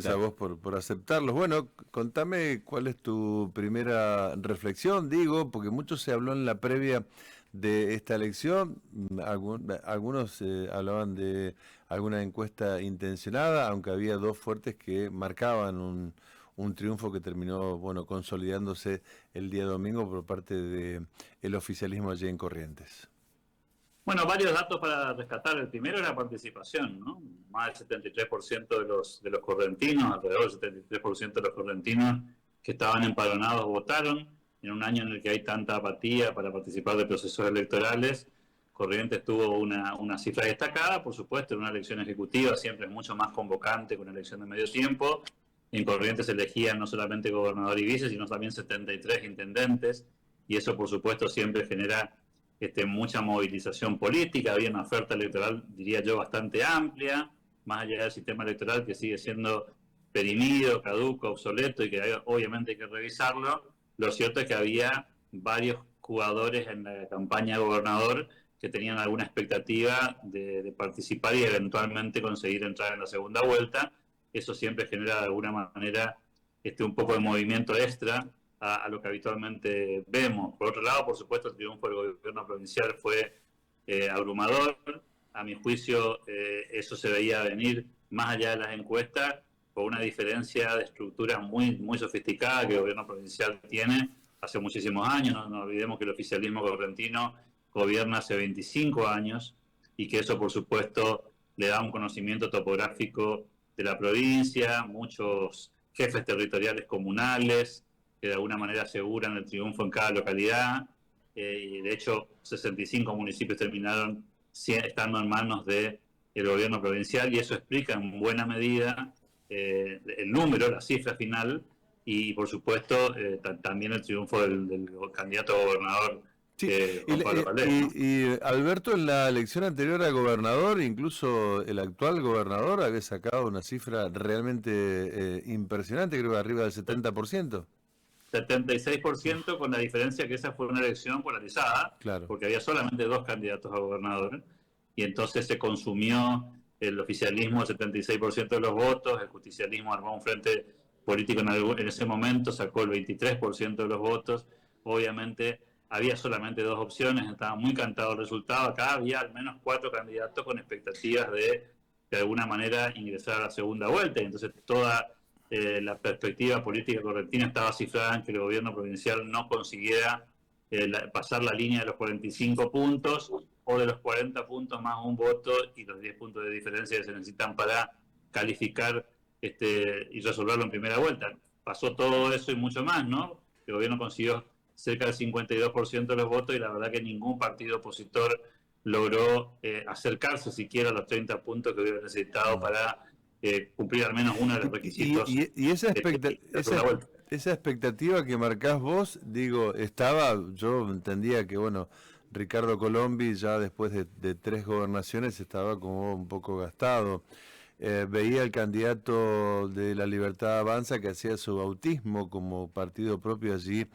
gracias a Claro. vos por aceptarlos. Bueno, contame cuál es tu primera reflexión, digo, porque mucho se habló en la previa de esta elección. Algunos hablaban de alguna encuesta intencionada, aunque había dos fuertes que marcaban un triunfo que terminó, bueno, consolidándose el día domingo por parte de el oficialismo allí en Corrientes. Bueno, varios datos para rescatar. El primero es la participación, ¿no? Más del 73% de los correntinos, alrededor del 73% de los correntinos que estaban empadronados votaron. En un año en el que hay tanta apatía para participar de procesos electorales, Corrientes tuvo una cifra destacada. Por supuesto, en una elección ejecutiva siempre es mucho más convocante que una elección de medio tiempo. En Corrientes se elegían no solamente gobernador y vice, sino también 73 intendentes, y eso, por supuesto, siempre genera mucha movilización política. Había una oferta electoral, diría yo, bastante amplia, más allá del sistema electoral que sigue siendo perimido, caduco, obsoleto y que obviamente hay que revisarlo. Lo cierto es que había varios jugadores en la campaña de gobernador que tenían alguna expectativa de participar y eventualmente conseguir entrar en la segunda vuelta. Eso siempre genera de alguna manera un poco de movimiento extra a lo que habitualmente vemos. Por otro lado, por supuesto, el triunfo del gobierno provincial fue abrumador. A mi juicio, eso se veía venir más allá de las encuestas, por una diferencia de estructura muy sofisticada que el gobierno provincial tiene hace muchísimos años. No olvidemos que el oficialismo correntino gobierna hace 25 años y que eso, por supuesto, le da un conocimiento topográfico de la provincia, muchos jefes territoriales comunales, que de alguna manera aseguran el triunfo en cada localidad. Y de hecho, 65 municipios terminaron estando en manos del gobierno provincial, y eso explica en buena medida el número, la cifra final, y por supuesto también el triunfo del candidato a gobernador Sí, Juan Pablo Valdés, ¿no? y Alberto en la elección anterior a gobernador, incluso el actual gobernador había sacado una cifra realmente impresionante, creo que arriba del 70%. 76%, Uf, con la diferencia que esa fue una elección polarizada, claro. porque había solamente dos candidatos a gobernador, y entonces se consumió el oficialismo el 76% de los votos, el justicialismo armó un frente político en ese momento, sacó el 23% de los votos. Obviamente había solamente dos opciones, estaba muy cantado el resultado. Acá había al menos 4 candidatos con expectativas de alguna manera ingresar a la segunda vuelta, y entonces toda la perspectiva política correntina estaba cifrada en que el gobierno provincial no consiguiera pasar la línea de los 45 puntos o de los 40 puntos más un voto y los 10 puntos de diferencia que se necesitan para calificar y resolverlo en primera vuelta. Pasó todo eso y mucho más, ¿no? El gobierno consiguió cerca del 52% de los votos, y la verdad que ningún partido opositor logró acercarse siquiera a los 30 puntos que hubiera necesitado Mm. para cumplir al menos uno de los requisitos Y esa, de la segunda vuelta. esa expectativa que marcás vos, digo, yo entendía que, bueno, Ricardo Colombi ya después de tres gobernaciones estaba como un poco gastado. Veía al candidato de La Libertad Avanza que hacía su bautismo como partido propio allí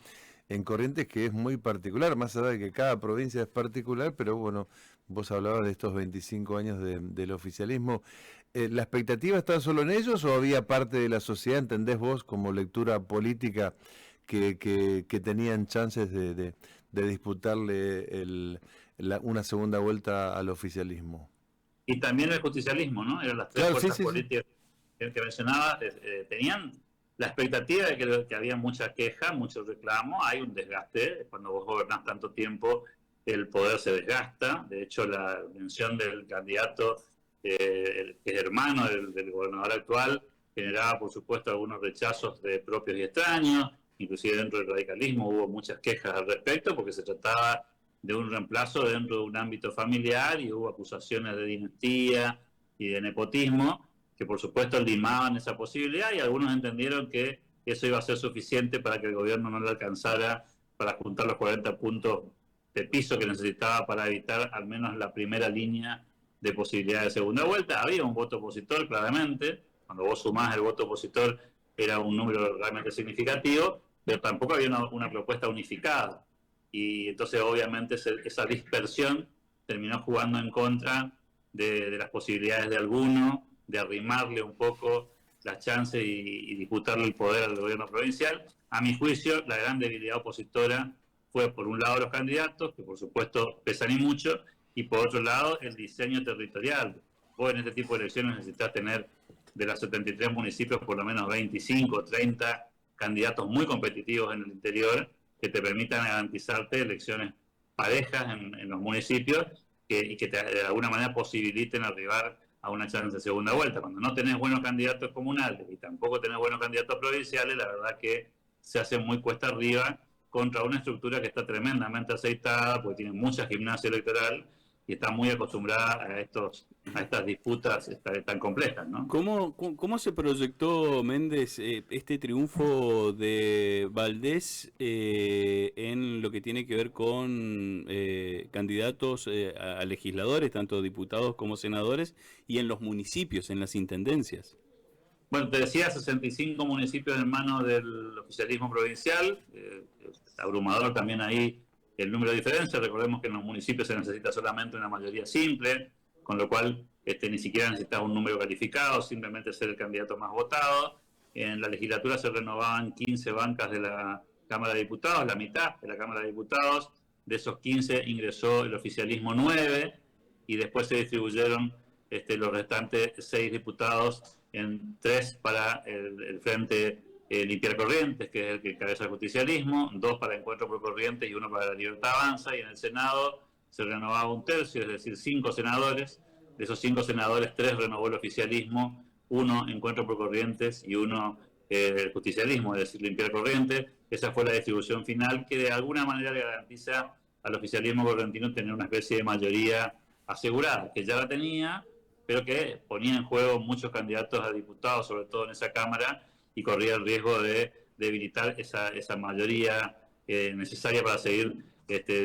en Corrientes, que es muy particular, más allá de que cada provincia es particular, pero bueno, vos hablabas de estos 25 años del oficialismo. ¿La expectativa estaba solo en ellos o había parte de la sociedad, entendés vos, como lectura política, que tenían chances de disputarle una segunda vuelta al oficialismo? Y también el justicialismo, ¿no? Eran las tres Claro, sí, fuerzas sí, sí. políticas que mencionaba, tenían la expectativa de que había mucha queja, mucho reclamo, hay un desgaste. Cuando vos gobernás tanto tiempo, el poder se desgasta. De hecho, la mención del candidato, que es hermano del gobernador actual, generaba, por supuesto, algunos rechazos de propios y extraños. Inclusive dentro del radicalismo hubo muchas quejas al respecto, porque se trataba de un reemplazo dentro de un ámbito familiar, y hubo acusaciones de dinastía y de nepotismo que por supuesto limaban esa posibilidad, y algunos entendieron que eso iba a ser suficiente para que el gobierno no le alcanzara para juntar los 40 puntos de piso que necesitaba para evitar al menos la primera línea de posibilidad de segunda vuelta. Había un voto opositor, claramente. Cuando vos sumás el voto opositor era un número realmente significativo, pero tampoco había una propuesta unificada. Y entonces obviamente esa dispersión terminó jugando en contra de las posibilidades de alguno de arrimarle un poco las chances y disputarle el poder al gobierno provincial. A mi juicio, la gran debilidad opositora fue, por un lado, los candidatos, que por supuesto pesan y mucho, y por otro lado, el diseño territorial. Vos en este tipo de elecciones necesitas tener de los 73 municipios por lo menos 25 o 30 candidatos muy competitivos en el interior que te permitan garantizarte elecciones parejas en los municipios y que de alguna manera posibiliten arribar a una chance de segunda vuelta. Cuando no tenés buenos candidatos comunales y tampoco tenés buenos candidatos provinciales, la verdad que se hace muy cuesta arriba contra una estructura que está tremendamente aceitada, porque tiene mucha gimnasia electoral y está muy acostumbrada a estas disputas tan complejas, ¿no? ¿Cómo se proyectó, Méndez, este triunfo de Valdés en lo que tiene que ver con candidatos a legisladores, tanto diputados como senadores, y en los municipios, en las intendencias? Bueno, te decía, 65 municipios en manos del oficialismo provincial, abrumador también ahí el número de diferencias. Recordemos que en los municipios se necesita solamente una mayoría simple, con lo cual ni siquiera necesitas un número calificado, simplemente ser el candidato más votado. En la legislatura se renovaban 15 bancas de la Cámara de Diputados, la mitad de la Cámara de Diputados. De esos 15 ingresó el oficialismo 9 y después se distribuyeron los restantes 6 diputados en 3 para el Frente Limpiar Corrientes, que es el que cabeza el justicialismo, 2 para Encuentro por Corrientes y 1 para La Libertad Avanza, y en el Senado se renovaba un tercio, es decir, 5 senadores. De esos 5 senadores, 3 renovó el oficialismo, 1 Encuentro por Corrientes y 1 el justicialismo, es decir, Limpiar Corrientes. Esa fue la distribución final que de alguna manera le garantiza al oficialismo correntino tener una especie de mayoría asegurada, que ya la tenía, pero que ponía en juego muchos candidatos a diputados, sobre todo en esa Cámara, y corría el riesgo de debilitar esa mayoría necesaria para seguir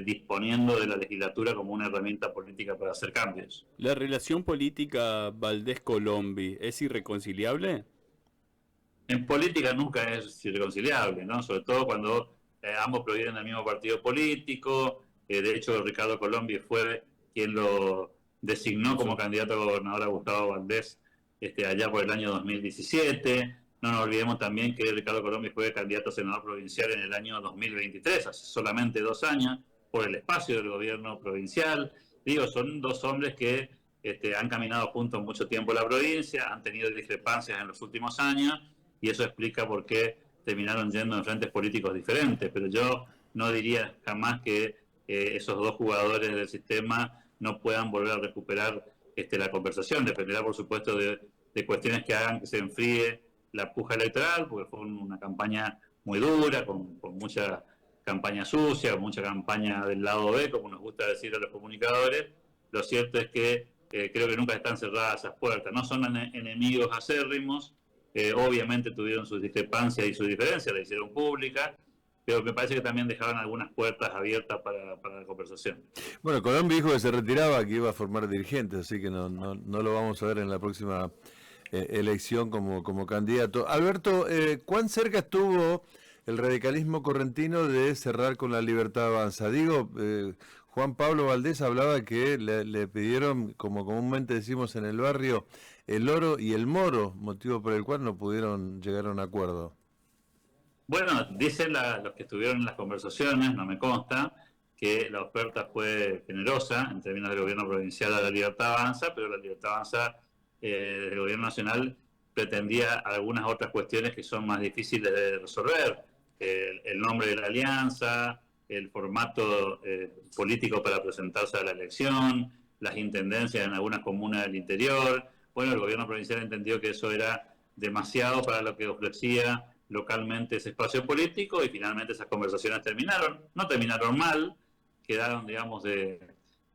disponiendo de la legislatura como una herramienta política para hacer cambios. ¿La relación política Valdés-Colombi es irreconciliable? En política nunca es irreconciliable, ¿no? Sobre todo cuando ambos provienen del mismo partido político. De hecho, Ricardo Colombi fue quien lo designó como candidato a gobernador a Gustavo Valdés allá por el año 2017. No nos olvidemos también que Ricardo Colombi fue candidato a senador provincial en el año 2023, hace solamente 2 años, por el espacio del gobierno provincial. Digo, son 2 hombres que han caminado juntos mucho tiempo en la provincia, han tenido discrepancias en los últimos años, y eso explica por qué terminaron yendo en frentes políticos diferentes. Pero yo no diría jamás que esos 2 jugadores del sistema no puedan volver a recuperar la conversación. Dependerá, por supuesto, de cuestiones que hagan que se enfríe la puja electoral, porque fue una campaña muy dura, con mucha campaña sucia, con mucha campaña del lado B, como nos gusta decir a los comunicadores. Lo cierto es que creo que nunca están cerradas esas puertas. No son enemigos acérrimos, obviamente tuvieron sus discrepancias y sus diferencias, la hicieron pública, pero me parece que también dejaban algunas puertas abiertas para la conversación. Bueno, Colombi dijo que se retiraba, que iba a formar dirigentes, así que no lo vamos a ver en la próxima elección como candidato. Alberto, ¿cuán cerca estuvo el radicalismo correntino de cerrar con La Libertad Avanza? Digo, Juan Pablo Valdés hablaba que le pidieron, como comúnmente decimos en el barrio, el oro y el moro, motivo por el cual no pudieron llegar a un acuerdo. Bueno, dicen los que estuvieron en las conversaciones, no me consta, que la oferta fue generosa en términos del gobierno provincial a La Libertad Avanza, pero La Libertad Avanza del gobierno nacional pretendía algunas otras cuestiones que son más difíciles de resolver. El nombre de la alianza, el formato político para presentarse a la elección, las intendencias en algunas comunas del interior. Bueno, el gobierno provincial entendió que eso era demasiado para lo que ofrecía localmente ese espacio político, y finalmente esas conversaciones no terminaron mal, quedaron, digamos, de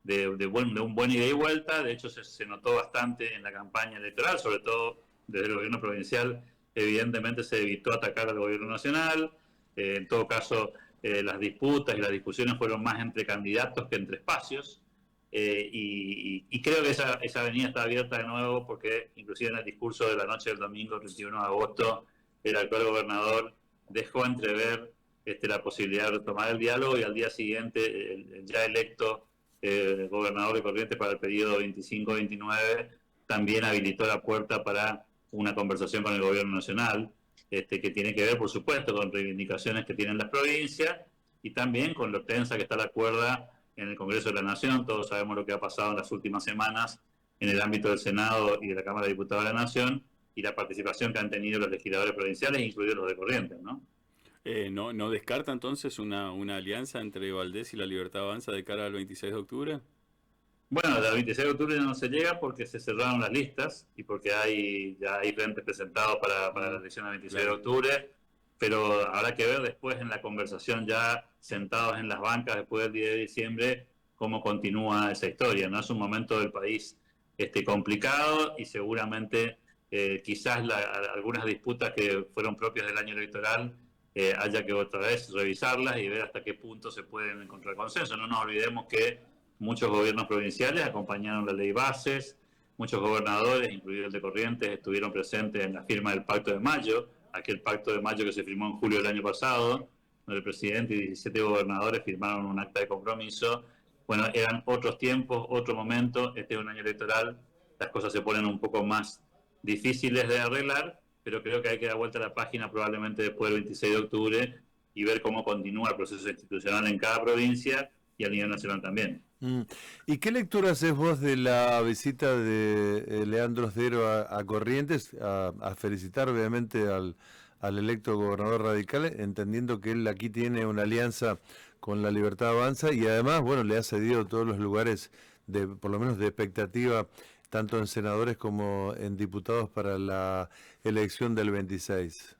un buen ida y vuelta. De hecho, se notó bastante en la campaña electoral, sobre todo desde el gobierno provincial. Evidentemente se evitó atacar al gobierno nacional. En todo caso, las disputas y las discusiones fueron más entre candidatos que entre espacios. Y creo que esa avenida está abierta de nuevo, porque inclusive en el discurso de la noche del domingo, el 31 de agosto, el actual gobernador dejó entrever la posibilidad de retomar el diálogo, y al día siguiente el ya electo gobernador de Corrientes para el periodo 25-29 también habilitó la puerta para una conversación con el gobierno nacional, que tiene que ver, por supuesto, con reivindicaciones que tienen las provincias y también con lo tensa que está la cuerda en el Congreso de la Nación. Todos sabemos lo que ha pasado en las últimas semanas en el ámbito del Senado y de la Cámara de Diputados de la Nación y la participación que han tenido los legisladores provinciales, incluidos los de Corrientes, ¿no? ¿No descarta entonces una alianza entre Valdés y la Libertad Avanza de cara al 26 de octubre? Bueno, el 26 de octubre no se llega porque se cerraron las listas y porque ya hay frentes presentados para la elección del 26 de octubre, pero habrá que ver después en la conversación ya sentados en las bancas después del 10 de diciembre cómo continúa esa historia, ¿no? Es un momento del país complicado y seguramente quizás algunas disputas que fueron propias del año electoral haya que otra vez revisarlas y ver hasta qué punto se pueden encontrar consenso. No nos olvidemos que muchos gobiernos provinciales acompañaron la ley Bases, muchos gobernadores, incluido el de Corrientes, estuvieron presentes en la firma del Pacto de Mayo, aquel Pacto de Mayo que se firmó en julio del año pasado, donde el presidente y 17 gobernadores firmaron un acta de compromiso. Bueno, eran otros tiempos, otro momento, este es un año electoral, las cosas se ponen un poco más difíciles de arreglar, pero creo que hay que dar vuelta a la página probablemente después del 26 de octubre y ver cómo continúa el proceso institucional en cada provincia y a nivel nacional también. ¿Y qué lectura haces vos de la visita de Leandro Sdero a Corrientes, a felicitar obviamente al electo gobernador radical, entendiendo que él aquí tiene una alianza con la Libertad Avanza y además, bueno, le ha cedido todos los lugares, por lo menos de expectativa, tanto en senadores como en diputados para la elección del 26?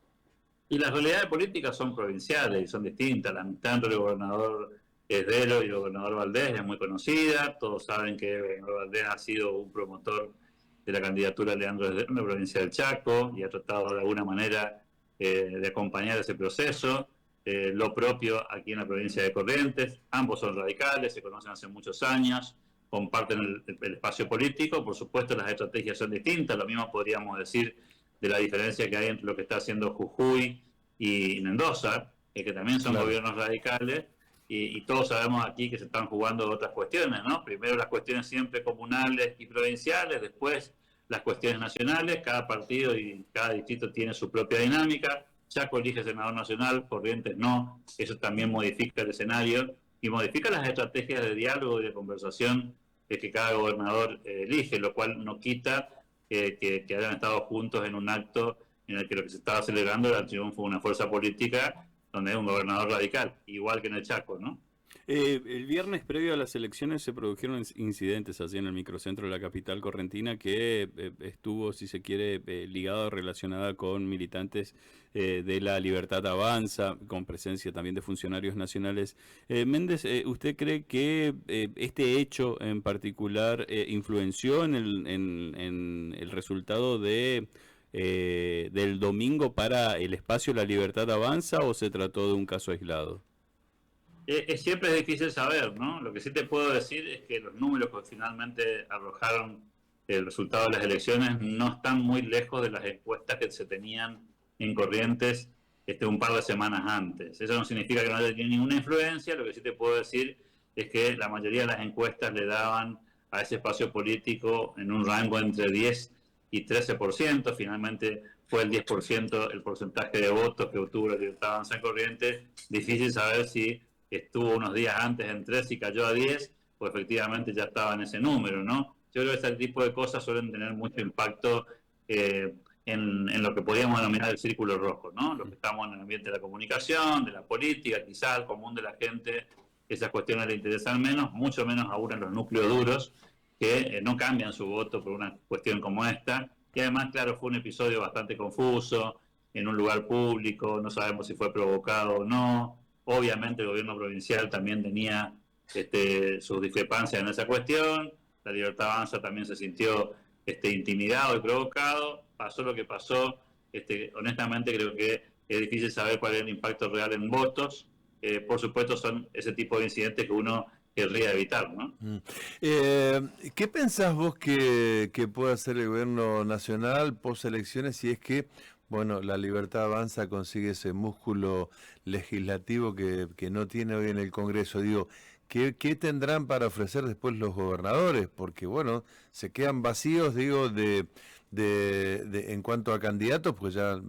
Y las realidades políticas son provinciales y son distintas. La amistad entre el gobernador Sdero y el gobernador Valdés es muy conocida. Todos saben que el gobernador Valdés ha sido un promotor de la candidatura de Leandro Sdero en la provincia del Chaco y ha tratado de alguna manera de acompañar ese proceso. Lo propio aquí en la provincia de Corrientes. Ambos son radicales, se conocen hace muchos años, comparten el espacio político. Por supuesto, las estrategias son distintas. Lo mismo podríamos decir de la diferencia que hay entre lo que está haciendo Jujuy y Mendoza, que también son gobiernos radicales, y todos sabemos aquí que se están jugando otras cuestiones, ¿no? Primero las cuestiones siempre comunales y provinciales, después las cuestiones nacionales. Cada partido y cada distrito tiene su propia dinámica. Chaco elige senador nacional, Corrientes no. Eso también modifica el escenario y modifica las estrategias de diálogo y de conversación que cada gobernador elige, lo cual no quita que hayan estado juntos en un acto en el que lo que se estaba celebrando era el triunfo de una fuerza política donde hay un gobernador radical, igual que en el Chaco, ¿no? El viernes previo a las elecciones se produjeron incidentes allí en el microcentro de la capital correntina que estuvo, si se quiere, ligado, relacionada con militantes de la Libertad Avanza, con presencia también de funcionarios nacionales. Méndez, ¿usted cree que este hecho en particular influenció en el resultado del domingo para el espacio La Libertad Avanza o se trató de un caso aislado? Siempre es difícil saber, ¿no? Lo que sí te puedo decir es que los números que finalmente arrojaron el resultado de las elecciones no están muy lejos de las encuestas que se tenían en Corrientes un par de semanas antes. Eso no significa que no haya tenido ninguna influencia. Lo que sí te puedo decir es que la mayoría de las encuestas le daban a ese espacio político en un rango entre 10 y 13%. Finalmente fue el 10% el porcentaje de votos que obtuvo la Libertad Avanza en Corrientes. Difícil saber si estuvo unos días antes en 3 y cayó a 10, pues efectivamente ya estaba en ese número, ¿no? Yo creo que este tipo de cosas suelen tener mucho impacto en lo que podríamos denominar el círculo rojo, ¿no? Los que estamos en el ambiente de la comunicación, de la política, quizás al común de la gente, esas cuestiones le interesan menos, mucho menos aún en los núcleos duros, que no cambian su voto por una cuestión como esta. Y además, claro, fue un episodio bastante confuso, en un lugar público, no sabemos si fue provocado o no. Obviamente el gobierno provincial también tenía sus discrepancias en esa cuestión. La Libertad Avanza también se sintió intimidado y provocado. Pasó lo que pasó. Honestamente creo que es difícil saber cuál es el impacto real en votos. Por supuesto son ese tipo de incidentes que uno querría evitar, ¿no? ¿Qué pensás vos que puede hacer el gobierno nacional post elecciones si es que, bueno, la Libertad Avanza consigue ese músculo legislativo que no tiene hoy en el Congreso? Digo, ¿qué tendrán para ofrecer después los gobernadores? Porque, bueno, se quedan vacíos, digo, de en cuanto a candidatos, pues ya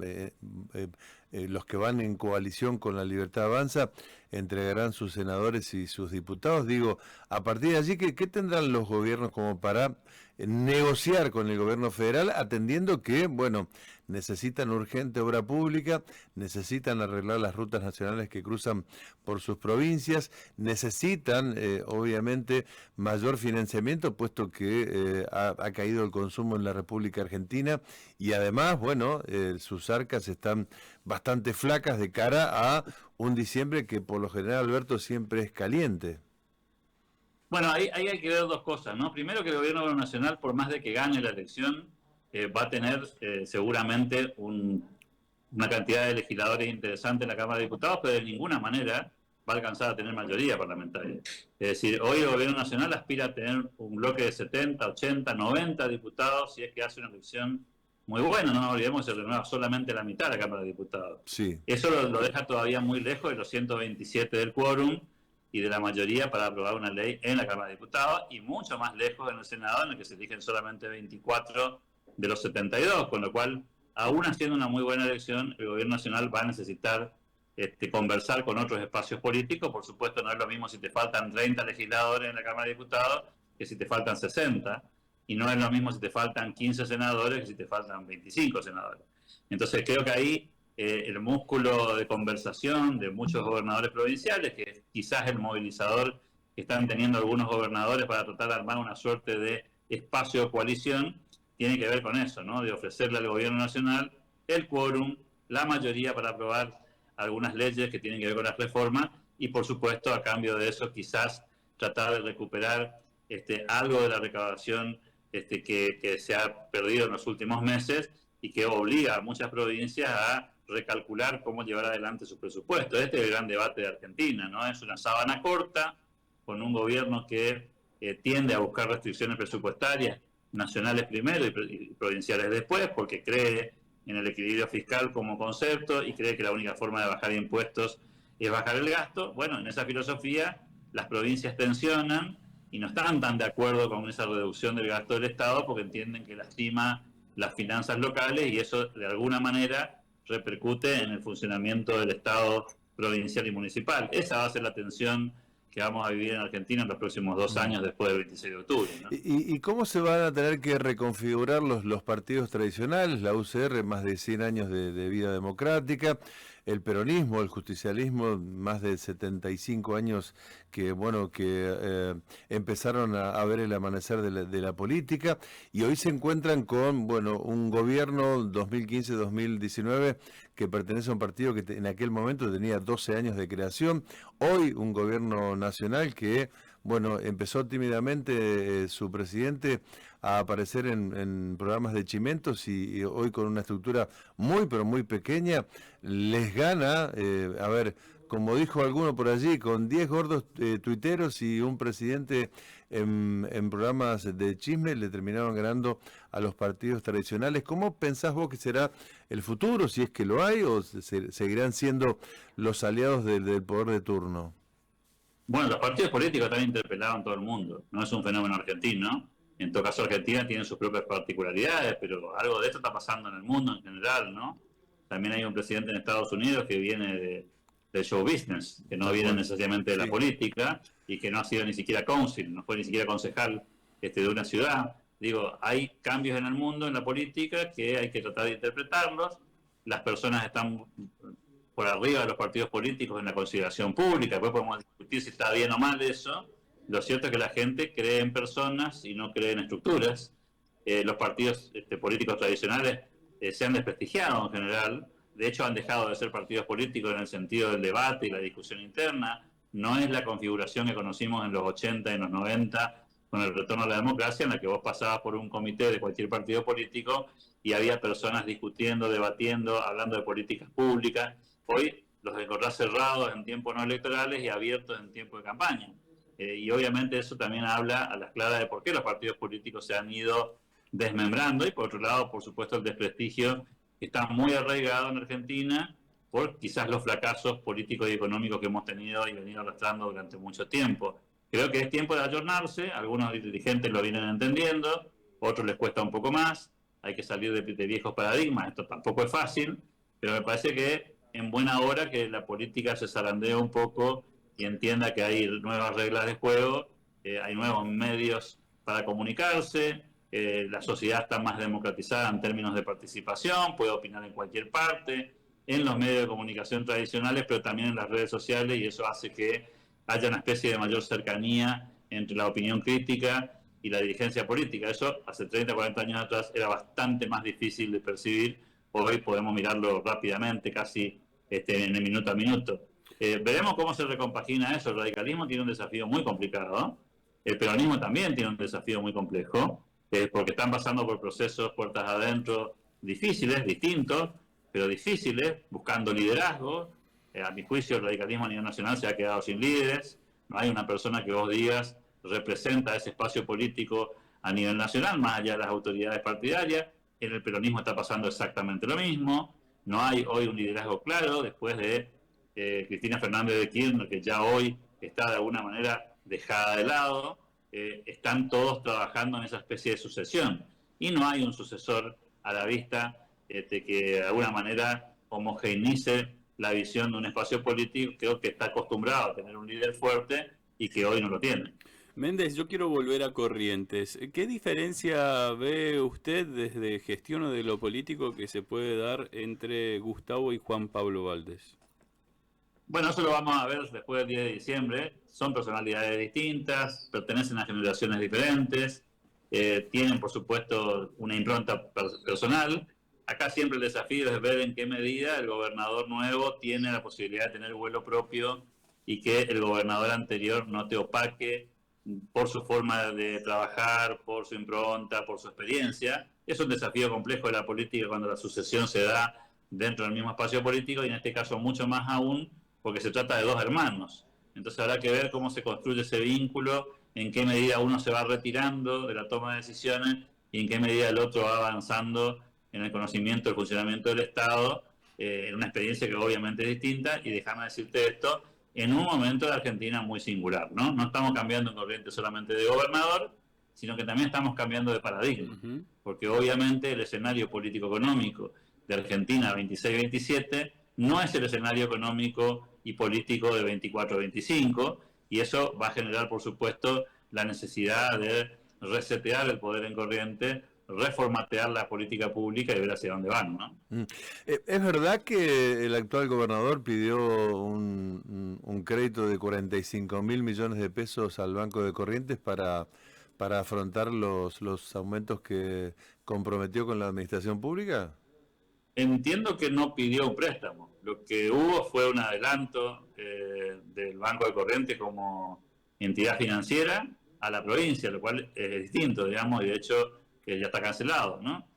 los que van en coalición con la Libertad Avanza entregarán sus senadores y sus diputados. Digo, a partir de allí, ¿qué tendrán los gobiernos como para negociar con el gobierno federal, atendiendo que, bueno, necesitan urgente obra pública, necesitan arreglar las rutas nacionales que cruzan por sus provincias, necesitan, obviamente, mayor financiamiento, puesto que ha caído el consumo en la República Argentina, y además, bueno, sus arcas están bastante flacas de cara a un diciembre que por lo general, Alberto, siempre es caliente? Bueno, ahí hay que ver dos cosas, ¿no? Primero, que el gobierno nacional, por más de que gane la elección, va a tener seguramente una cantidad de legisladores interesantes en la Cámara de Diputados, pero de ninguna manera va a alcanzar a tener mayoría parlamentaria. Es decir, hoy el gobierno nacional aspira a tener un bloque de 70, 80, 90 diputados si es que hace una elección muy buena. No nos olvidemos que se renueva solamente la mitad de la Cámara de Diputados. Sí. Eso lo deja todavía muy lejos de los 127 del quórum y de la mayoría para aprobar una ley en la Cámara de Diputados, y mucho más lejos en el Senado, en el que se eligen solamente 24 de los 72, con lo cual, aún haciendo una muy buena elección, el gobierno nacional va a necesitar conversar con otros espacios políticos. Por supuesto, no es lo mismo si te faltan 30 legisladores en la Cámara de Diputados que si te faltan 60, y no es lo mismo si te faltan 15 senadores que si te faltan 25 senadores. Entonces creo que ahí el músculo de conversación de muchos gobernadores provinciales, que es quizás el movilizador que están teniendo algunos gobernadores para tratar de armar una suerte de espacio de coalición, tiene que ver con eso, ¿no? De ofrecerle al gobierno nacional el quórum, la mayoría para aprobar algunas leyes que tienen que ver con las reformas, y por supuesto, a cambio de eso, quizás tratar de recuperar algo de la recaudación que se ha perdido en los últimos meses y que obliga a muchas provincias a recalcular cómo llevar adelante sus presupuestos. Este es el gran debate de Argentina, ¿no? Es una sábana corta, con un gobierno que tiende a buscar restricciones presupuestarias, nacionales primero y provinciales después, porque cree en el equilibrio fiscal como concepto y cree que la única forma de bajar impuestos es bajar el gasto. Bueno, en esa filosofía las provincias tensionan y no están tan de acuerdo con esa reducción del gasto del Estado, porque entienden que lastima las finanzas locales, y eso de alguna manera repercute en el funcionamiento del Estado provincial y municipal. Esa va a ser la tensión que vamos a vivir en Argentina en los próximos 2 años después del 26 de octubre, ¿no? ¿Y cómo se van a tener que reconfigurar los partidos tradicionales? La UCR, más de 100 años de vida democrática, el peronismo, el justicialismo, más de 75 años que, bueno, que empezaron a ver el amanecer de la política, y hoy se encuentran con, bueno, un gobierno 2015-2019 que pertenece a un partido que en aquel momento tenía 12 años de creación, hoy un gobierno nacional que, bueno, empezó tímidamente su presidente a aparecer en programas de chimentos, y hoy con una estructura muy, pero muy pequeña, les gana, a ver, como dijo alguno por allí, con 10 gordos tuiteros y un presidente en programas de chisme, le terminaron ganando a los partidos tradicionales. ¿Cómo pensás vos que será el futuro, si es que lo hay, o seguirán siendo los aliados del poder de turno? Bueno, los partidos políticos están interpelados en todo el mundo, no es un fenómeno argentino. En todo caso, Argentina tiene sus propias particularidades, pero algo de esto está pasando en el mundo en general, ¿no? También hay un presidente en Estados Unidos que viene del show business, que no viene necesariamente de la política, y que no ha sido ni siquiera cónsul, no fue ni siquiera concejal de una ciudad. Digo, hay cambios en el mundo, en la política, que hay que tratar de interpretarlos. Las personas están por arriba de los partidos políticos en la consideración pública, después podemos discutir si está bien o mal eso. Lo cierto es que la gente cree en personas y no cree en estructuras. Los partidos políticos tradicionales se han desprestigiado en general. De hecho, han dejado de ser partidos políticos en el sentido del debate y la discusión interna. No es la configuración que conocimos en los 80 y en los 90 con el retorno a la democracia, en la que vos pasabas por un comité de cualquier partido político y había personas discutiendo, debatiendo, hablando de políticas públicas. Hoy los encontrás cerrados en tiempos no electorales y abiertos en tiempos de campaña. Y obviamente eso también habla a las claras de por qué los partidos políticos se han ido desmembrando, y por otro lado, por supuesto, el desprestigio que está muy arraigado en Argentina por quizás los fracasos políticos y económicos que hemos tenido y venido arrastrando durante mucho tiempo. Creo que es tiempo de ayornarse, algunos dirigentes lo vienen entendiendo, otros les cuesta un poco más. hay que salir de viejos paradigmas. Esto tampoco es fácil, pero me parece que en buena hora que la política se zarandee un poco y entienda que hay nuevas reglas de juego, hay nuevos medios para comunicarse, la sociedad está más democratizada en términos de participación, puede opinar en cualquier parte, en los medios de comunicación tradicionales, pero también en las redes sociales, y eso hace que haya una especie de mayor cercanía entre la opinión crítica y la dirigencia política. Eso hace 30, 40 años atrás era bastante más difícil de percibir. Hoy podemos mirarlo rápidamente, casi en el minuto a minuto. Veremos cómo se recompagina eso. El radicalismo tiene un desafío muy complicado, ¿no? El peronismo también tiene un desafío muy complejo, porque están pasando por procesos puertas adentro difíciles, distintos, pero difíciles, buscando liderazgo. A mi juicio, el radicalismo a nivel nacional se ha quedado sin líderes. No hay una persona que vos digas representa ese espacio político a nivel nacional, más allá de las autoridades partidarias. En el peronismo está pasando exactamente lo mismo. No hay hoy un liderazgo claro después de Cristina Fernández de Kirchner, que ya hoy está de alguna manera dejada de lado. Están todos trabajando en esa especie de sucesión y no hay un sucesor a la vista que de alguna manera homogeneice la visión de un espacio político. Creo que está acostumbrado a tener un líder fuerte y que hoy no lo tiene. Méndez, yo quiero volver a Corrientes. ¿Qué diferencia ve usted desde gestión o de lo político que se puede dar entre Gustavo y Juan Pablo Valdés? Bueno, eso lo vamos a ver después del 10 de diciembre. Son personalidades distintas, pertenecen a generaciones diferentes, tienen, por supuesto, una impronta personal. Acá siempre el desafío es ver en qué medida el gobernador nuevo tiene la posibilidad de tener vuelo propio y que el gobernador anterior no te opaque por su forma de trabajar, por su impronta, por su experiencia. Es un desafío complejo de la política cuando la sucesión se da dentro del mismo espacio político y en este caso mucho más aún porque se trata de dos hermanos. Entonces habrá que ver cómo se construye ese vínculo, en qué medida uno se va retirando de la toma de decisiones y en qué medida el otro va avanzando en el conocimiento del funcionamiento del Estado, en una experiencia que obviamente es distinta. Y déjame decirte esto, en un momento de Argentina muy singular, ¿no? No estamos cambiando en Corrientes solamente de gobernador, sino que también estamos cambiando de paradigma, porque obviamente el escenario político-económico de Argentina 26-27 no es el escenario económico y político de 24-25, y eso va a generar, por supuesto, la necesidad de resetear el poder en Corrientes, reformatear la política pública y ver hacia dónde van, ¿no? ¿Es verdad que el actual gobernador pidió un crédito de 45.000 millones de pesos al Banco de Corrientes para afrontar los aumentos que comprometió con la administración pública? Entiendo que no pidió un préstamo. Lo que hubo fue un adelanto del Banco de Corrientes como entidad financiera a la provincia, lo cual es distinto, digamos, y de hecho que ya está cancelado, ¿no?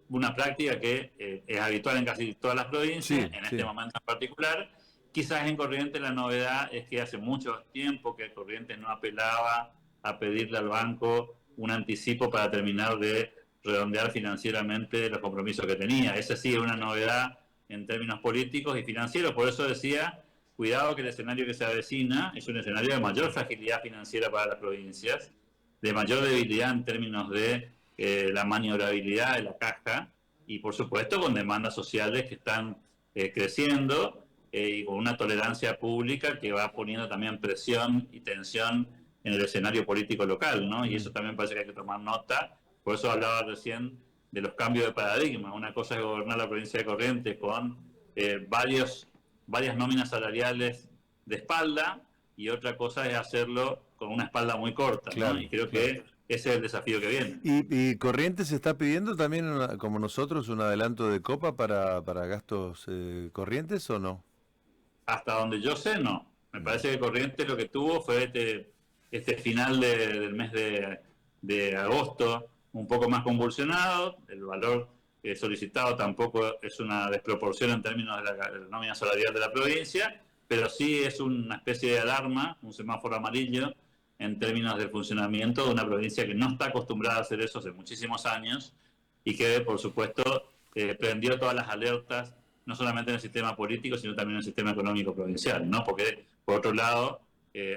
Una práctica que es habitual en casi todas las provincias, sí, en este momento en particular. Quizás en Corrientes la novedad es que hace mucho tiempo que Corrientes no apelaba a pedirle al banco un anticipo para terminar de redondear financieramente los compromisos que tenía. Esa sí es una novedad en términos políticos y financieros. Por eso decía, cuidado que el escenario que se avecina es un escenario de mayor fragilidad financiera para las provincias, de mayor debilidad en términos de la maniobrabilidad de la caja y, por supuesto, con demandas sociales que están creciendo y con una tolerancia pública que va poniendo también presión y tensión en el escenario político local, ¿no? Y eso también parece que hay que tomar nota. Por eso hablaba recién de los cambios de paradigma. Una cosa es gobernar la provincia de Corrientes con varias nóminas salariales de espalda y otra cosa es hacerlo con una espalda muy corta, claro, ¿no? Y creo que ese es el desafío que viene. ¿Y Corrientes está pidiendo también, como nosotros, un adelanto de copa para gastos corrientes o no? Hasta donde yo sé, no. Me parece que Corrientes lo que tuvo fue este final del mes de agosto un poco más convulsionado. El valor solicitado tampoco es una desproporción en términos de la nómina salarial de la provincia, pero sí es una especie de alarma, un semáforo amarillo en términos del funcionamiento de una provincia que no está acostumbrada a hacer eso hace muchísimos años y que, por supuesto, prendió todas las alertas, no solamente en el sistema político, sino también en el sistema económico provincial, ¿no? Porque, por otro lado,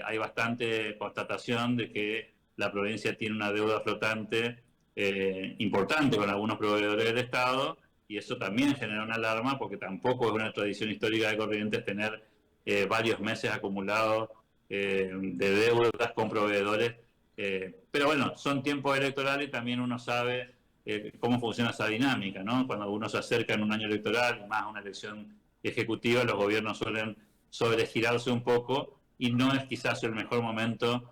hay bastante constatación de que la provincia tiene una deuda flotante importante con algunos proveedores del Estado, y eso también genera una alarma porque tampoco es una tradición histórica de Corrientes tener varios meses acumulados de deudas con proveedores. Pero bueno, son tiempos electorales y también uno sabe cómo funciona esa dinámica, ¿no? Cuando uno se acerca en un año electoral, más a una elección ejecutiva, los gobiernos suelen sobregirarse un poco y no es quizás el mejor momento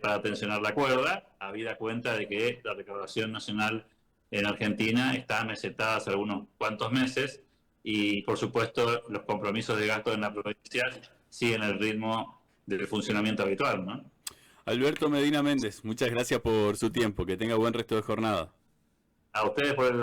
para tensionar la cuerda, habida cuenta de que la recaudación nacional en Argentina está amesetada hace algunos cuantos meses y, por supuesto, los compromisos de gasto en la provincia siguen el ritmo del funcionamiento habitual, ¿no? Alberto Medina Méndez, muchas gracias por su tiempo. Que tenga buen resto de jornada. A ustedes por el